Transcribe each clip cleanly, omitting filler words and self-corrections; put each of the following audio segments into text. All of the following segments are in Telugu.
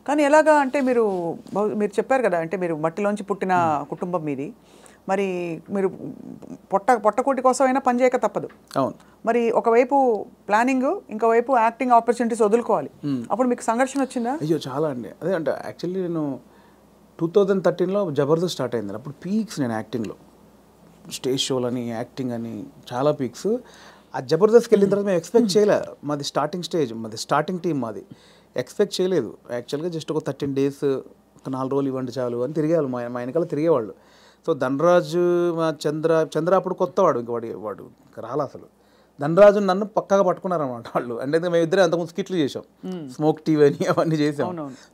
కానీ ఎలాగా అంటే మీరు చెప్పారు కదా, అంటే మీరు మట్టిలోంచి పుట్టిన కుటుంబం మీది. మరి మీరు పొట్టకూటి కోసమైనా పని చేయక తప్పదు. అవును. మరి ఒకవైపు ప్లానింగ్, ఇంకోవైపు యాక్టింగ్ ఆపర్చునిటీస్ వదులుకోవాలి. అప్పుడు మీకు సంఘర్షణ వచ్చిందా? అయ్యో చాలా అండి. అదే అంటే యాక్చువల్లీ నేను 2013లో జబర్దస్త్ స్టార్ట్ అయింది. అప్పుడు పీక్స్ నేను యాక్టింగ్లో, స్టేజ్ షోలని, యాక్టింగ్ అని చాలా పీక్స్. ఆ జబర్దస్త్కి వెళ్ళిన తర్వాత మేము ఎక్స్పెక్ట్ చేయలే. మాది స్టార్టింగ్ స్టేజ్, మాది స్టార్టింగ్ టీం, మాది ఎక్స్పెక్ట్ చేయలేదు. యాక్చువల్గా జస్ట్ ఒక 13 days, ఒక 4 రోజులు ఇవ్వండి చాలు అని తిరిగేవాళ్ళు. మా వెనకాల తిరిగేవాళ్ళు. సో ధనరాజు, మా చంద్ర అప్పుడు కొత్తవాడు, ఇంక వాడు రాలా అసలు. ధనరాజు నన్ను పక్కగా పట్టుకున్నారన్నమాట వాళ్ళు. అంటే మేము ఇద్దరే అంతకుముందు స్కిట్లు చేసాం, స్మోక్ టీవీ అని అవన్నీ చేసాం.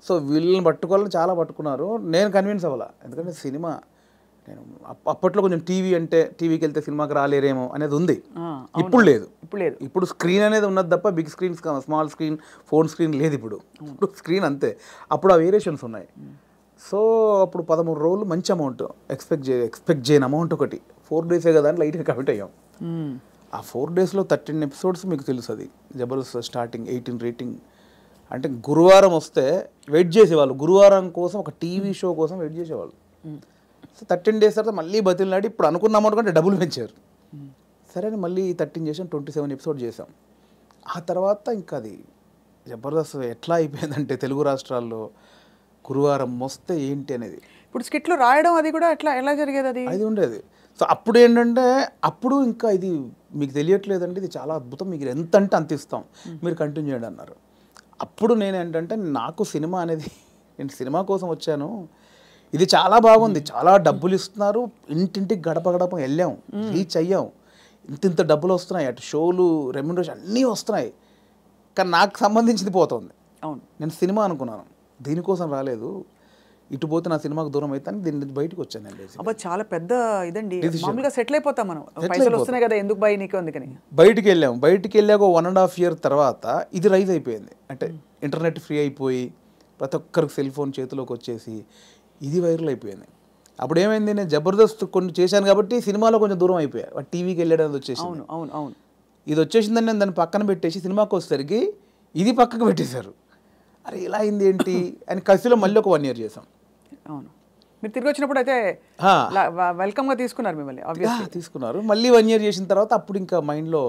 సో వీళ్ళని పట్టుకోవాలని చాలా పట్టుకున్నారు. నేను కన్విన్స్ అవ్వాలా, ఎందుకంటే సినిమా నేను అప్పట్లో కొంచెం టీవీకి వెళ్తే సినిమాకి రాలేరేమో అనేది ఉంది. ఇప్పుడు లేదు. ఇప్పుడు స్క్రీన్ అనేది ఉన్నది తప్ప big screen, small screen, phone screen లేదు. ఇప్పుడు స్క్రీన్ అంతే. అప్పుడు ఆ వేరియేషన్స్ ఉన్నాయి. సో అప్పుడు 13 రోజులు మంచి అమౌంట్ ఎక్స్పెక్ట్ చేయని అమౌంట్ ఒకటి. 4 days కదా అని లైట్గా కమిట్ అయ్యాం. ఆ 4 daysలో 13 episodes మీకు తెలుసు. అది జబర్దస్త్ స్టార్టింగ్ 18 రేటింగ్. అంటే గురువారం వస్తే వెయిట్ చేసేవాళ్ళు, గురువారం కోసం ఒక టీవీ షో కోసం వెయిట్ చేసేవాళ్ళు. సో 13 days తర్వాత మళ్ళీ బతిలాడి ఇప్పుడు అనుకున్న అమౌంట్ కంటే డబ్బులు పెంచారు. సరే అని మళ్ళీ 13 చేసాం, 27 episodes చేసాం. ఆ తర్వాత ఇంకా అది జబర్దస్త్ ఎట్లా అయిపోయిందంటే తెలుగు రాష్ట్రాల్లో గురువారం వస్తే ఏంటి అనేది. ఇప్పుడు స్కిట్లు రాయడం అది కూడా ఎలా జరిగేది? అది ఉండేది. సో అప్పుడు ఏంటంటే, అప్పుడు ఇంకా ఇది మీకు తెలియట్లేదండి, ఇది చాలా అద్భుతం, మీకు ఎంత అంటే అంత ఇస్తాం, మీరు కంటిన్యూ చేయండి అన్నారు. అప్పుడు నేనేంటంటే, నాకు సినిమా అనేది, నేను సినిమా కోసం వచ్చాను, ఇది చాలా బాగుంది, చాలా డబ్బులు ఇస్తున్నారు, ఇంటింటికి గడప గడప వెళ్ళాం, రీచ్ అయ్యాం, ఇంత డబ్బులు వస్తున్నాయి, అటు షోలు, రెమ్యునరేషన్ అన్నీ వస్తున్నాయి, కానీ నాకు సంబంధించింది పోతుంది. అవును, నేను సినిమా అనుకున్నాను, దీనికోసం రాలేదు, ఇటు పోతే నా సినిమాకు దూరం అవుతాను, దీని నుంచి బయటకు వచ్చానండి. అబ్బా చాలా పెద్ద ఇదండి. మామూలుగా సెటిల్ అయిపోతాం మనం, పైసలు వస్తున్నాయి కదా ఎందుకు బై నీకు అందుకని బయటికి వెళ్ళాము. బయటికి వెళ్ళాక 1.5 year తర్వాత ఇది రైజ్ అయిపోయింది. అంటే ఇంటర్నెట్ ఫ్రీ అయిపోయి ప్రతి ఒక్కరికి సెల్ ఫోన్ చేతిలోకి వచ్చేసి ఇది వైరల్ అయిపోయింది. అప్పుడు ఏమైంది, నేను జబర్దస్త్ కొన్ని చేశాను కాబట్టి సినిమాలో కొంచెం దూరం అయిపోయా, టీవీకి వెళ్ళడం వచ్చేసి. అవును అవును అవును, ఇది వచ్చేసిందని నేను దాన్ని పక్కన పెట్టేసి సినిమాకి వచ్చేసరికి ఇది పక్కకు పెట్టేశారు. అరే ఇలా అయింది ఏంటి అని కసిలో మళ్ళీ ఒక 1 year చేసాం. అవును, మీరు తిరిగి వచ్చినప్పుడు అయితే వెల్కమ్గా తీసుకున్నారు మిమ్మల్ని, తీసుకున్నారు. మళ్ళీ 1 year చేసిన తర్వాత అప్పుడు ఇంకా మైండ్లో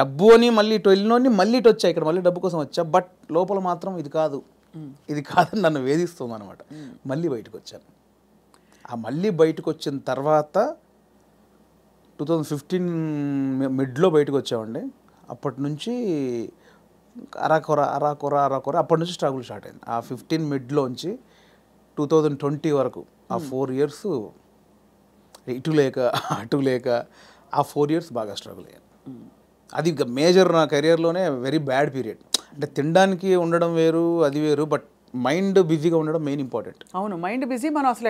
డబ్బు అని మళ్ళీ ఇటు వెళ్ళినోని మళ్ళీ ఇటు వచ్చా, ఇక్కడ మళ్ళీ డబ్బు కోసం వచ్చా, బట్ లోపల మాత్రం ఇది కాదని నన్ను వేధిస్తుంది అనమాట. మళ్ళీ బయటకు వచ్చాను. ఆ మళ్ళీ బయటకు వచ్చిన తర్వాత 2015 మిడ్లో బయటకు వచ్చామండి. అప్పటి నుంచి అరాకొర అప్పటి నుంచి స్ట్రగుల్ స్టార్ట్ అయింది. ఆ 15 మిడ్లోంచి 2020 వరకు ఆ 4 years ఇటు లేక అటు లేక ఆ 4 years బాగా స్ట్రగుల్ అయ్యాను. అది ఇంకా మేజర్ నా కెరియర్లోనే వెరీ బ్యాడ్ పీరియడ్. అంటే తినడానికి ఉండడం వేరు, అది వేరు, బట్ మైండ్ బిజీగా ఉండడం మెయిన్ ఇంపార్టెంట్. అవును, మైండ్ బిజీ, మనం అసలు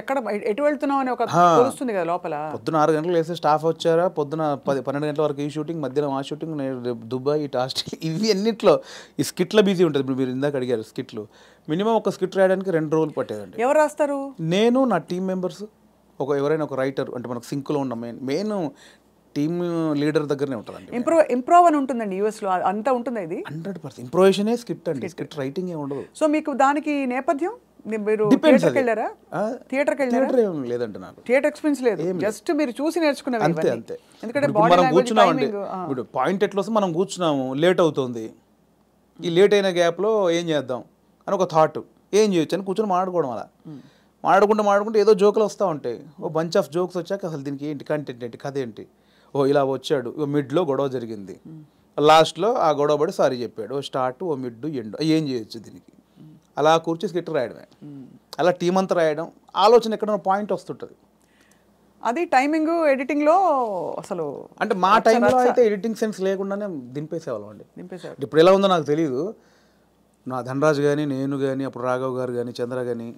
ఎటు వెళ్తున్నాం అని ఒక తెలుస్తుంది కదా లోపల. పొద్దున 6 గంటలకు వేస్తే స్టాఫ్ వచ్చారా, పొద్దున 12 గంటల వరకు ఈ షూటింగ్, మధ్యాహ్నం ఆ షూటింగ్, దుబాయ్, ఇటు ఆస్ట్రేలియా, ఇవి అన్నిట్లో ఈ స్కిట్ల బిజీ ఉంటుంది. ఇప్పుడు మీరు ఇందాక అడిగారు స్కిట్లు, మినిమం ఒక స్కిట్ రాయడానికి 2 రోజులు పట్టేదండి. ఎవరు రాస్తారు? నేను, నా టీం మెంబర్స్, ఎవరైనా ఒక రైటర్, అంటే మనకు సింక్లో ఉన్న మెయిన్ టీమ్ లీడర్ దగ్గరనే ఉంటుందండి. ఇంప్రూవ్ అని ఉంటుందండి యూఎస్లో, అంతా ఉంటుంది. ఇది 100% ఇంప్రూవేషనే స్క్రిప్ట్ అండి, స్క్రిప్ట్ రైటింగ్ ఏ ఉండదు. సో మీకు దానికి నేపథ్యం, మీరు థియేటర్కి వెళ్ళారా? లేదంటే నాకు థియేటర్ ఎక్స్పీరియన్స్ లేదు, జస్ట్ మీరు చూసి నేర్చుకునేది అంతే. ఎందుకంటే మనం కూర్చున్నామండి, ఇప్పుడు పాయింట్ ఎట్లా వస్తే మనం కూర్చున్నాము, లేట్ అవుతుంది, ఈ లేట్ అయిన గ్యాప్లో ఏం చేద్దాం అని ఒక థాట్, ఏం చేయొచ్చు అని కూర్చొని మాట్లాడుకోవడం. అలా మాట్లాడుకుంటే ఏదో జోకులు వస్తూ ఉంటాయి. ఓ బంచ్ ఆఫ్ జోక్స్ వచ్చాక అసలు దీనికి ఏంటి కంటెంట్ ఏంటి, కథ ఏంటి, ఇలా వచ్చాడు, మిడ్లో గొడవ జరిగింది, లాస్ట్లో ఆ గొడవ పడి సారీ చెప్పాడు, స్టార్ట్, మిడ్, ఎండ్, ఏం చేయొచ్చు దీనికి, అలా కూర్చి స్కిట్ రాయడమే. అలా టీం అంతా రాయడం, ఆలోచన ఎక్కడైనా పాయింట్ వస్తుంటుంది. అది టైమింగ్ ఎడిటింగ్లో అసలు, అంటే మా టైంలో అయితే ఎడిటింగ్ సెన్స్ లేకుండానే దింపేసేవాళ్ళం అండి. ఇప్పుడు ఎలా ఉందో నాకు తెలియదు. నా ధనరాజు కానీ, నేను కానీ, అప్పుడు రాఘవ్ గారు కానీ, చంద్ర కానీ,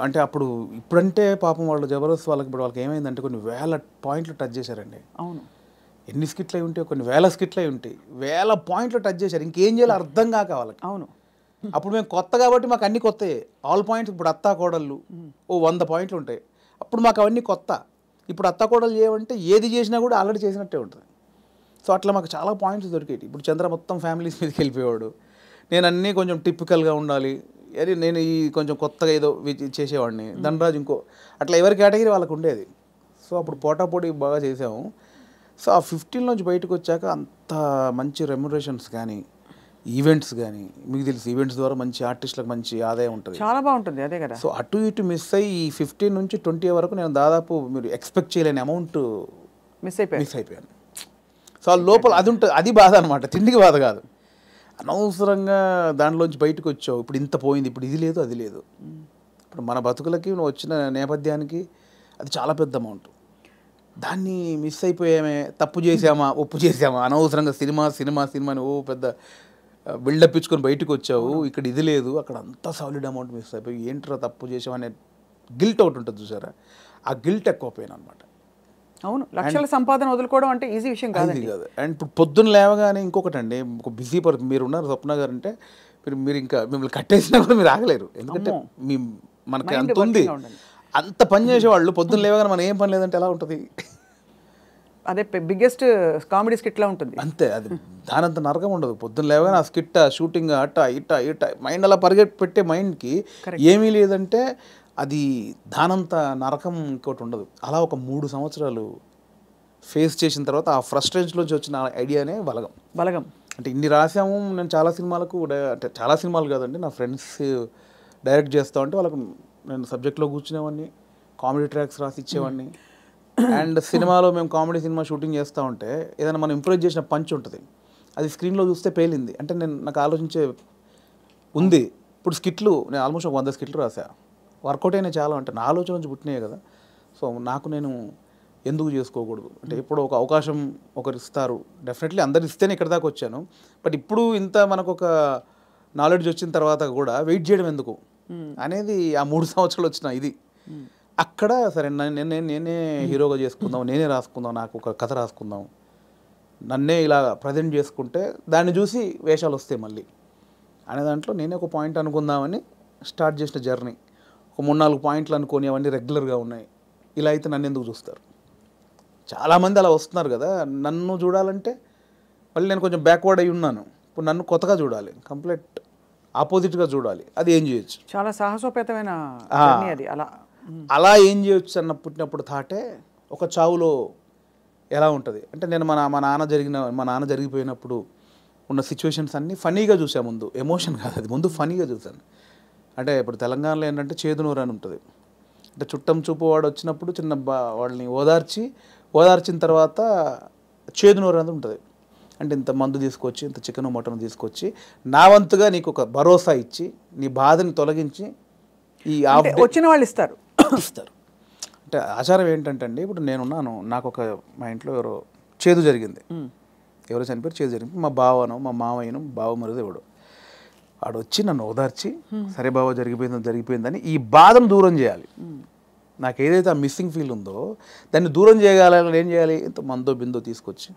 అంటే ఇప్పుడంటే పాపం వాళ్ళు జబర్దస్త్ ఇప్పుడు వాళ్ళకి ఏమైందంటే కొన్ని 1000 పాయింట్లు టచ్ చేశారండి. అవును, ఎన్ని స్కిట్లు అయి ఉంటాయి, కొన్ని 1000 స్కిట్లు అయి ఉంటాయి, 1000 పాయింట్లు టచ్ చేశారు, ఇంకేం చేయాలో అర్థం కాక వాళ్ళకి. అవును, అప్పుడు మేము కొత్త కాబట్టి మాకు అన్ని కొత్త ఆల్ పాయింట్స్. ఇప్పుడు అత్తా కోడళ్ళు 100 పాయింట్లు ఉంటాయి, అప్పుడు మాకు అవన్నీ కొత్త. ఇప్పుడు అత్తా కోడలు చేయమంటే ఏది చేసినా కూడా ఆల్రెడీ చేసినట్టే ఉంటుంది. సో అట్లా మాకు చాలా పాయింట్స్ దొరికేవి. ఇప్పుడు చంద్ర మొత్తం ఫ్యామిలీస్ మీదకి వెళ్ళిపోయాడు, నేను అన్నీ కొంచెం టిపికల్గా ఉండాలి, అరే నేను ఈ కొంచెం కొత్తగా ఏదో చేసేవాడిని, ధనరాజ్ ఇంకో, అట్లా ఎవరి కేటగిరీ వాళ్ళకు ఉండేది. సో అప్పుడు పోటాపోటీ బాగా చేసాము. సో ఆ 15 నుంచి బయటకు వచ్చాక అంత మంచి రెమ్యునరేషన్స్ కానీ ఈవెంట్స్ కానీ, మీకు తెలుసు ఈవెంట్స్ ద్వారా మంచి ఆర్టిస్టులకు మంచి ఆదాయం ఉంటుంది, చాలా బాగుంటుంది. అదే కదా. సో అటు ఇటు మిస్ అయ్యి ఈ 15 నుంచి 20 వరకు నేను దాదాపు మీరు ఎక్స్పెక్ట్ చేయలేని అమౌంట్ మిస్ అయిపోయాను. సో ఆ లోపల అది ఉంటుంది, అది బాధ అనమాట, తిండికి బాధ కాదు. అనవసరంగా దాంట్లోంచి బయటకు వచ్చావు, ఇప్పుడు ఇంత పోయింది, ఇప్పుడు ఇది లేదు అది లేదు. ఇప్పుడు మన బతుకులకి నువ్వు వచ్చిన నేపథ్యానికి అది చాలా పెద్ద అమౌంట్. దాన్ని మిస్ అయిపోయామే, తప్పు చేసామా ఒప్పు చేసామా, అనవసరంగా సినిమా సినిమా సినిమా అని ఓ పెద్ద బిల్డప్ ఇచ్చుకొని బయటకు వచ్చావు, ఇక్కడ ఇది లేదు, అక్కడ అంతా సాలిడ్ అమౌంట్ మిస్ అయిపోయి ఏంట్రా తప్పు చేసామనే గిల్ట్ ఒకటి ఉంటుంది చూసారా, ఆ గిల్ట్ ఎక్కువ పోయిన అనమాట. అవును, లక్షల సంపాదన వదులుకోవడం అంటే ఈజీ విషయం కాదు. అండ్ ఇప్పుడు పొద్దున్న లేవగానే ఇంకొకటి అండి, ఒక బిజీ పర్సన్ మీరు ఉన్నారు స్వప్న గారు అంటే, మీరు ఇంకా మిమ్మల్ని కట్టేసినా కూడా మీరు ఆగలేరు, ఎందుకంటే మనకి అంత ఉంది, అంత పని చేసేవాళ్ళు పొద్దున్న లేవగానే మనం ఏం పని లేదంటే ఎలా ఉంటుంది. అదే బిగ్గెస్ట్ కామెడీ స్కిట్లా ఉంటుంది అంతే, అది దానంత నరకం ఉండదు. పొద్దున్న లేవగానే ఆ స్కిట్ షూటింగ్ అట్ట ఇట్ట మైండ్ అలా పెట్టే మైండ్కి ఏమీ లేదంటే అది దానంత నరకం ఇంకోటి ఉండదు. అలా ఒక 3 సంవత్సరాలు ఫేస్ చేసిన తర్వాత ఆ ఫ్రస్ట్రేషన్లోంచి వచ్చిన ఐడియానే బలగం. అంటే ఇన్ని రాసాము, నేను చాలా సినిమాలకు అంటే చాలా సినిమాలు కాదండి, నా ఫ్రెండ్స్ డైరెక్ట్ చేస్తూ ఉంటే వాళ్ళకు నేను సబ్జెక్ట్లో కూర్చునేవాడిని, కామెడీ ట్రాక్స్ రాసి ఇచ్చేవాడిని. అండ్ సినిమాలో మేము కామెడీ సినిమా షూటింగ్ చేస్తూ ఉంటే ఏదైనా మనం ఇంప్రూవ్ చేసిన పంచ్ ఉంటుంది, అది స్క్రీన్లో చూస్తే పేలింది అంటే నాకు ఆలోచించే ఉంది. ఇప్పుడు స్కిట్లు నేను ఆల్మోస్ట్ 100 స్కిట్లు రాసా, వర్కౌట్ అయినా చాలా, అంటే నా ఆలోచన నుంచి పుట్టినాయి కదా. సో నాకు నేను ఎందుకు చేసుకోకూడదు అంటే, ఇప్పుడు ఒక అవకాశం ఒకరు ఇస్తారు, డెఫినెట్లీ అందరు ఇస్తేనే ఇక్కడ దాకా వచ్చాను. బట్ ఇప్పుడు ఇంత మనకు ఒక నాలెడ్జ్ వచ్చిన తర్వాత కూడా వెయిట్ చేయడం ఎందుకు అనేది ఆ 3 సంవత్సరాలు వచ్చిన ఇది. అక్కడ సరే నేనే హీరోగా చేసుకుందాం, నేనే రాసుకుందాం, నాకు ఒక కథ రాసుకుందాం, నన్నే ఇలా ప్రజెంట్ చేసుకుంటే దాన్ని చూసి వేషాలు వస్తాయి మళ్ళీ అనే దాంట్లో నేనే ఒక పాయింట్ అనుకుందామని స్టార్ట్ చేసిన జర్నీ. ఒక 3-4 పాయింట్లు అనుకొని అవన్నీ రెగ్యులర్గా ఉన్నాయి. ఇలా అయితే నన్ను ఎందుకు చూస్తారు, చాలామంది అలా వస్తున్నారు కదా. నన్ను చూడాలంటే మళ్ళీ నేను కొంచెం బ్యాక్వర్డ్ అయి ఉన్నాను, ఇప్పుడు నన్ను కొత్తగా చూడాలి, కంప్లీట్ ఆపోజిట్గా చూడాలి. అది ఏం చేయొచ్చు, చాలా సాహసోపేతమైన అది. అలా ఏం చేయొచ్చు అన్న పుట్టినప్పుడు థాటే ఒక చావులో ఎలా ఉంటుంది అంటే, నేను మా నాన్న జరిగిపోయినప్పుడు ఉన్న సిచ్యువేషన్స్ అన్నీ ఫనీగా చూసా. ముందు ఎమోషన్ కాదు, అది ముందు ఫనీగా చూశాను. అంటే ఇప్పుడు తెలంగాణలో ఏంటంటే చేదునూరు అని ఉంటుంది, అంటే చుట్టం చూపు వాడు వచ్చినప్పుడు వాళ్ళని ఓదార్చిన తర్వాత చేదునూరు అనేది ఉంటుంది. అంటే ఇంత మందు తీసుకొచ్చి, ఇంత చికెన్ మటన్ తీసుకొచ్చి నా వంతుగా నీకు ఒక భరోసా ఇచ్చి, నీ బాధని తొలగించి ఈ వచ్చిన వాళ్ళు ఇస్తారు. అంటే ఆచారం ఏంటంటే అండి, ఇప్పుడు నేనున్నాను, నాకు ఒక మా ఇంట్లో చేదు జరిగింది, ఎవరో చనిపోయి చేదు జరిగింది, మా బావనో మా మామయ్యను బావ మరిది ఎవడు వాడు వచ్చి నన్ను ఓదార్చి, సరే బావ జరిగిపోయిందని ఈ బాధను దూరం చేయాలి. నాకు ఏదైతే ఆ మిస్సింగ్ ఫీల్ ఉందో దాన్ని దూరం చేయగలని ఏం చేయాలి, ఇంత మందో బిందో తీసుకొచ్చి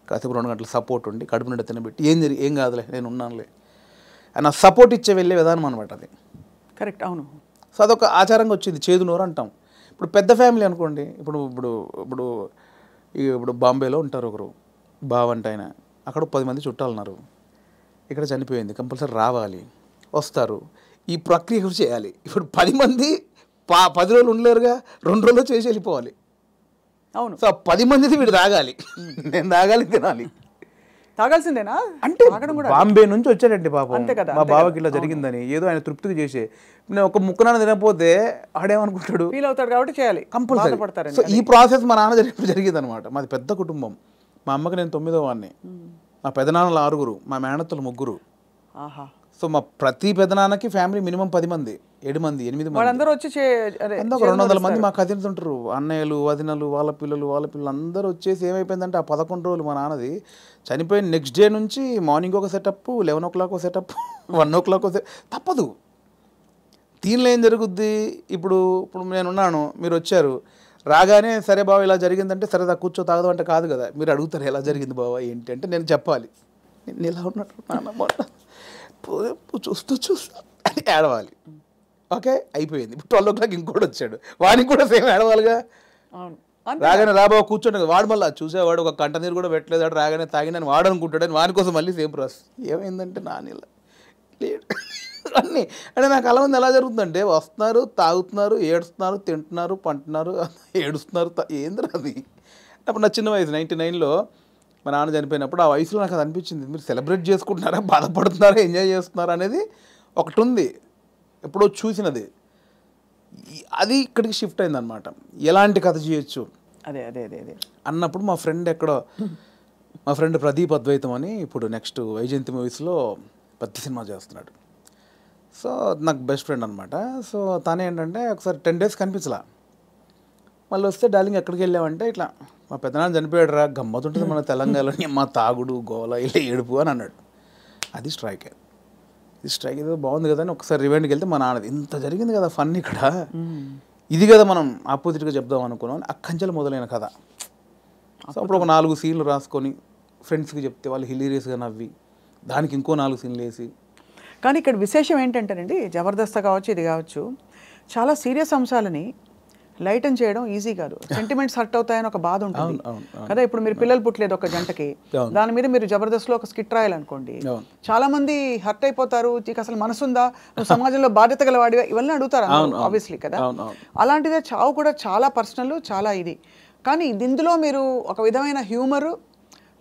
కాసేపు 2 గంటలు సపోర్ట్ ఉండి కడుపు నిండా తినబెట్టి ఏం కాదులే నేను ఉన్నానులే అని సపోర్ట్ ఇచ్చే వెళ్ళే విధానం అనమాట అది. కరెక్ట్, అవును. సో అదొక ఆచారంగా వచ్చింది, చేదునూరు అంటాం. ఇప్పుడు పెద్ద ఫ్యామిలీ అనుకోండి, ఇప్పుడు బాంబేలో ఉంటారు ఒకరు బావంట ఆయన, అక్కడ 10 మంది చుట్టాలు ఉన్నారు, ఇక్కడ చనిపోయింది, కంపల్సరీ రావాలి, వస్తారు, ఈ ప్రక్రియ కూడా చేయాలి. ఇప్పుడు 10 మంది 10 రోజులు ఉండలేరుగా, 2 రోజుల్లో చేసి వెళ్ళిపోవాలి. అవును. సో 10 మందిది వీడు తాగాలి, నేను తాగాలి, తినాలి, తాగాల్సిందేనా అంటే బాంబే నుంచి వచ్చాడండి పాపం, మా బావకి ఇలా జరిగిందని ఏదో ఆయన తృప్తికి చేసే, నేను ఒక ముక్కనాన్న తినకపోతే ఆడేమనుకుంటాడు, ఫీల్ అవుతాడు కాబట్టి చేయాలి, కంపల్సరీ. సో ఈ ప్రాసెస్ మా నాన్న జరిగింది అనమాట. మాది పెద్ద కుటుంబం, మా అమ్మకి నేను 9వ వాడిని, మా పెదనాన్నలు 6, మా మేనత్తలు 3. సో మా ప్రతి పెదనాన్నకి ఫ్యామిలీ మినిమం 10 మంది, 7 మంది, 8 మంది, వాళ్ళందరూ వచ్చి 200 మంది మా కజిన్స్ ఉంటారు, అన్నయ్యలు వదినలు వాళ్ళ పిల్లలు అందరూ వచ్చేసి ఏమైపోయిందంటే, ఆ 11 రోజులు మా నాన్నది చనిపోయిన నెక్స్ట్ డే నుంచి మార్నింగ్ ఒక సెటప్, 11 o'clock ఒక సెటప్, 1 o'clock తప్పదు. దీనిలో ఏం జరుగుద్ది, ఇప్పుడు నేనున్నాను, మీరు వచ్చారు, రాగానే సరే బావ ఇలా జరిగిందంటే సరే కూర్చో తాగదు అంటే కాదు కదా, మీరు అడుగుతారు ఎలా జరిగింది బావ ఏంటి అంటే, నేను చెప్పాలి నేను ఇలా ఉన్నట్టు నాన్న చూస్తూ అని ఏడవాలి. ఓకే అయిపోయింది. ఇప్పుడు 12 o'clock ఇంకోటి వచ్చాడు, వాడికి కూడా సేమ్ ఏడవాలిగా. రాగానే రాబావ కూర్చోండి, వాడు మళ్ళీ చూసేవాడు ఒక కంట నీరు కూడా పెట్టలేదు, రాగానే తాగినని వాడు అనుకుంటాడని వాని కోసం మళ్ళీ సేమ్ ప్రాసెస్. ఏమైందంటే నాన్న ఇలా లేడు అన్నీ అంటే నాకు అలా ఉంది. ఎలా జరుగుతుందంటే వస్తున్నారు, తాగుతున్నారు, ఏడుస్తున్నారు, తింటున్నారు, పంటున్నారు, ఏడుస్తున్నారు. ఏందిరా అది? అప్పుడు నా చిన్న వయసు 99లో మా నాన్న చనిపోయినప్పుడు ఆ వయసులో నాకు అది అనిపించింది. మీరు సెలబ్రేట్ చేసుకుంటున్నారా, బాధపడుతున్నారా, ఎంజాయ్ చేస్తున్నారా అనేది ఒకటి ఉంది, ఎప్పుడో చూసినది. అది ఇక్కడికి షిఫ్ట్ అయిందనమాట. ఎలాంటి కథ చేయొచ్చు అదే అదే అదే అదే అన్నప్పుడు మా ఫ్రెండ్ ప్రదీప్ అద్వైతం అని ఇప్పుడు నెక్స్ట్ వైజయంతి మూవీస్లో పెద్ద సినిమా చేస్తున్నాడు. సో నాకు బెస్ట్ ఫ్రెండ్ అనమాట. సో తనే ఏంటంటే ఒకసారి 10 days కనిపించలా. మళ్ళీ వస్తే డార్లింగ్ ఎక్కడికి వెళ్ళామంటే ఇట్లా మా పెద్దనాన్న చనిపోయాడు రా, గమ్మతుంటుంది మన తెలంగాణలో, మా తాగుడు గోల ఇలా ఏడుపు అని అన్నాడు. అది స్ట్రైక్. ఇది స్ట్రైక్ ఏదో బాగుంది కదా అని ఒకసారి రివైండ్కి వెళ్తే మా నాన్నది ఇంత జరిగింది కదా ఫన్ ఇక్కడ, ఇది కదా మనం ఆపోజిట్గా చెప్దాం అనుకున్నాం. అక్కంచెలు మొదలైన కథ. సో అప్పుడు ఒక 4 సీన్లు రాసుకొని ఫ్రెండ్స్కి చెప్తే వాళ్ళు హిలీరియస్గా నవ్వి దానికి ఇంకో 4 సీన్లు వేసి. కానీ ఇక్కడ విశేషం ఏంటంటేనండి, జబర్దస్త్ కావచ్చు, ఇది కావచ్చు, చాలా సీరియస్ అంశాలని లైటన్ చేయడం ఈజీ కాదు. సెంటిమెంట్స్ హర్ట్ అవుతాయని ఒక బాధ ఉంటుంది కదా. ఇప్పుడు మీరు పిల్లలు పుట్టలేదు ఒక జంటకి, దాని మీద మీరు జబర్దస్త్లో ఒక స్కిట్ రాయాలనుకోండి, చాలా మంది హర్ట్ అయిపోతారు. నీకు అసలు మనసుందా, నువ్వు సమాజంలో బాధ్యత గలవాడివా, ఇవన్నీ అడుగుతారు ఆబ్వియస్లీ కదా. అలాంటిదే చావు కూడా చాలా పర్సనల్, చాలా ఇది. కానీ ఇందులో మీరు ఒక విధమైన హ్యూమరు,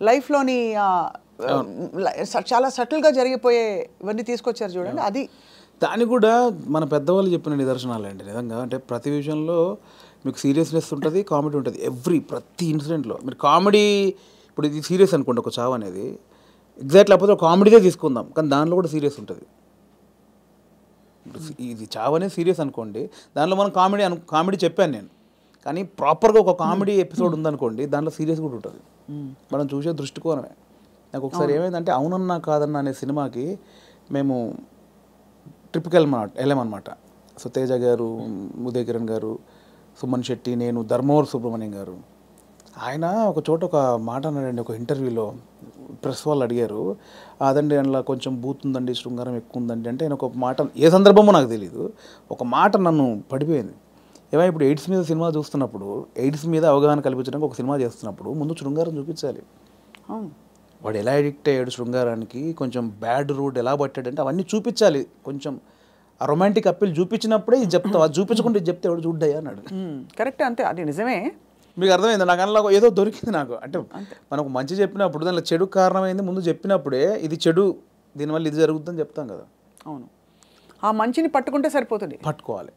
లైఫ్లోని చాలా సటిల్గా జరిగిపోయే ఇవన్నీ తీసుకొచ్చారు చూడండి. అది దాన్ని కూడా మన పెద్దవాళ్ళు చెప్పిన నిదర్శనాలు అండి నిజంగా. అంటే ప్రతి విషయంలో మీకు సీరియస్నెస్ ఉంటుంది, కామెడీ ఉంటుంది. ప్రతి ఇన్సిడెంట్లో మీరు కామెడీ, ఇప్పుడు ఇది సీరియస్ అనుకోండి ఒక చావు అనేది, ఎగ్జాక్ట్ లేకపోతే ఒక కామెడీగా తీసుకుందాం, కానీ దానిలో కూడా సీరియస్ ఉంటుంది. ఇది చావు అనేది సీరియస్ అనుకోండి, దానిలో మనం కామెడీ చెప్పాను నేను, కానీ ప్రాపర్గా ఒక కామెడీ ఎపిసోడ్ ఉందనుకోండి, దాంట్లో సీరియస్ కూడా ఉంటుంది. మనం చూసే దృష్టికోణమే. నాకు ఒకసారి ఏమైందంటే అవునన్నా కాదన్నా అనే సినిమాకి మేము ట్రిప్కి వెళ్ళామన్నమాట. సో తేజ గారు, ఉదయ్ కిరణ్ గారు, సుమన్ శెట్టి, నేను, ధర్మవరం సుబ్రహ్మణ్యం గారు. ఆయన ఒక చోట ఒక మాట అన్నాడండి ఒక ఇంటర్వ్యూలో. ప్రెస్ వాళ్ళు అడిగారు, అదండి అందులో కొంచెం బూత్ ఉందండి, శృంగారం ఎక్కువ ఉందండి అంటే, ఆయన ఒక మాట, ఏ సందర్భమో నాకు తెలియదు, ఒక మాట నన్ను పడిపోయింది. ఏమైనా ఇప్పుడు ఎయిడ్స్ మీద సినిమా చూస్తున్నప్పుడు, ఎయిడ్స్ మీద అవగాహన కల్పించడానికి ఒక సినిమా చేస్తున్నప్పుడు ముందు శృంగారం చూపించాలి. వాడు ఎలా అడిక్ట్ అయ్యాడు శృంగారానికి, కొంచెం బ్యాడ్ రూట్ ఎలా పట్టాడంటే అవన్నీ చూపించాలి. కొంచెం ఆ రొమాంటిక్ అప్పీల్ చూపించినప్పుడే ఇది చెప్తావు, అది చూపించకుండా ఇది చెప్తే ఎవడు చూడ్డాయి అన్నాడు. కరెక్ట్, అంతే, అది నిజమే. మీకు అర్థమైంది? నాకు అందులో ఏదో దొరికింది నాకు. అంటే మనకు మంచి చెప్పినప్పుడు దానిలో చెడు కారణమైంది ముందు చెప్పినప్పుడే, ఇది చెడు, దీనివల్ల ఇది జరుగుతుందని చెప్తాం కదా. అవును, ఆ మంచిని పట్టుకుంటే సరిపోతుంది, పట్టుకోవాలి.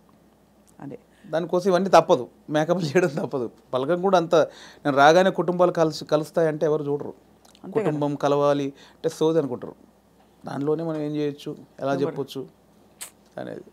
అదే దానికోసం ఇవన్నీ తప్పదు, మేకప్ చేయడం తప్పదు. పలకం కూడా అంత, నేను రాగానే కుటుంబాలు కలుస్తాయంటే ఎవరు చూడరు. కుటుంబం కలవాలి అంటే సోది అనుకుంటారు. దానిలోనే మనం ఏం చేయొచ్చు, ఎలా చెప్పొచ్చు అనేది.